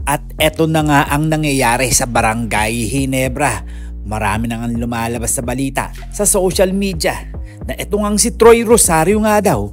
At eto na nga ang nangyayari sa Barangay Ginebra. Marami na nga lumalabas sa balita sa social media na eto ngang si Troy Rosario nga daw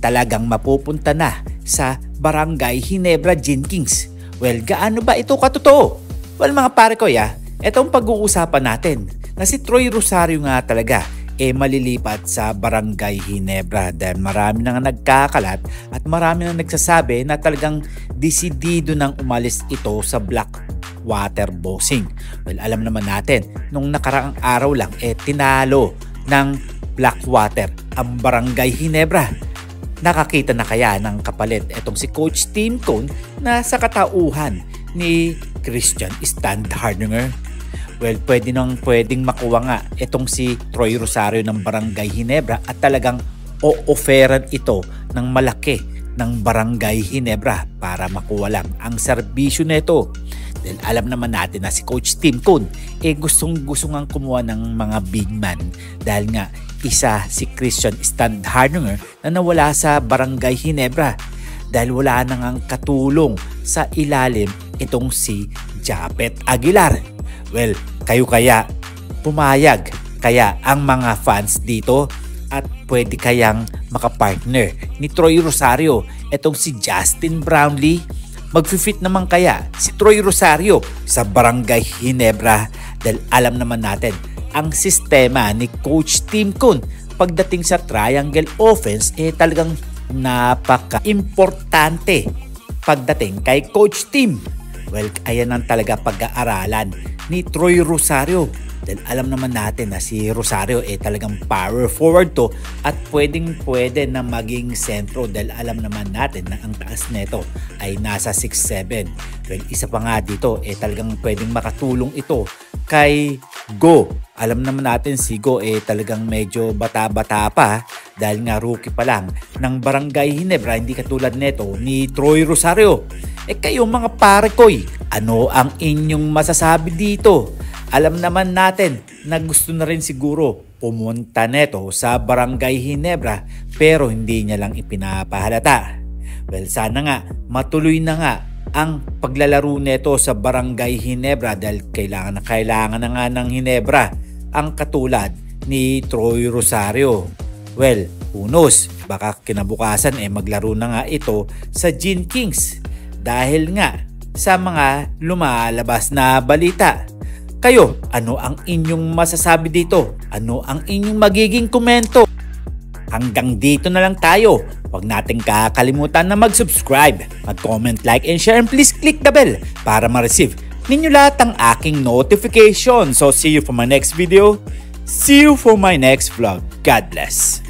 talagang mapupunta na sa Barangay Ginebra Jenkins. Well, gaano ba ito katotoo? Well mga pare ko etong pag-uusapan natin na si Troy Rosario nga talaga malilipat sa Barangay Ginebra dahil marami na nga nagkakalat at marami na nagsasabi na talagang desidido nang umalis ito sa Blackwater Bossing. Well, alam naman natin, nung nakaraang araw lang tinalo ng Blackwater ang Barangay Ginebra. Nakakita na kaya ng kapalit itong si Coach Tim Cone na sa katauhan ni Christian Standhardinger? Well, pwedeng makuha nga itong si Troy Rosario ng Barangay Ginebra at talagang o-offeran ito ng malaki ng Barangay Ginebra para makuha lang ang serbisyo nito. Dahil alam naman natin na si Coach Tim Cone gustong-gusto ngang kumuha ng mga big man dahil nga isa si Christian Standhardinger na nawala sa Barangay Ginebra dahil wala na ngang katulong sa ilalim itong si Japet Aguilar. Well, kayo kaya pumayag kaya ang mga fans dito at pwede kayang makapartner ni Troy Rosario itong si Justin Brownlee? Magfi-fit naman kaya si Troy Rosario sa Barangay Ginebra dahil alam naman natin ang sistema ni Coach Tim Cone pagdating sa triangle offense talagang napaka-importante pagdating kay Coach Tim. Well, ayan ang talaga pag-aaralan ni Troy Rosario dahil alam naman natin na si Rosario talagang power forward to at pwede na maging sentro dahil alam naman natin na ang taas nito ay nasa 6'7". Well, isa pa nga dito talagang pwedeng makatulong ito kay Go. Alam naman natin si Go talagang medyo bata-bata pa dahil nga rookie pa lang ng Barangay Ginebra, hindi katulad nito ni Troy Rosario. Kayo mga pare koy, ano ang inyong masasabi dito? Alam naman natin na gusto na rin siguro pumunta neto sa Barangay Ginebra pero hindi niya lang ipinapahalata. Well, sana nga matuloy na nga ang paglalaro neto sa Barangay Ginebra dahil kailangan na nga ng Ginebra ang katulad ni Troy Rosario. Well, who knows, baka kinabukasan maglaro na nga ito sa Jenkins dahil nga sa mga lumalabas na balita. Kayo, ano ang inyong masasabi dito? Ano ang inyong magiging komento? Hanggang dito na lang tayo. Huwag nating kakalimutan na mag-subscribe, mag-comment, like, and share, and please click the bell para ma-receive ninyo lahat ang aking notification. So see you for my next video. See you for my next vlog. God bless.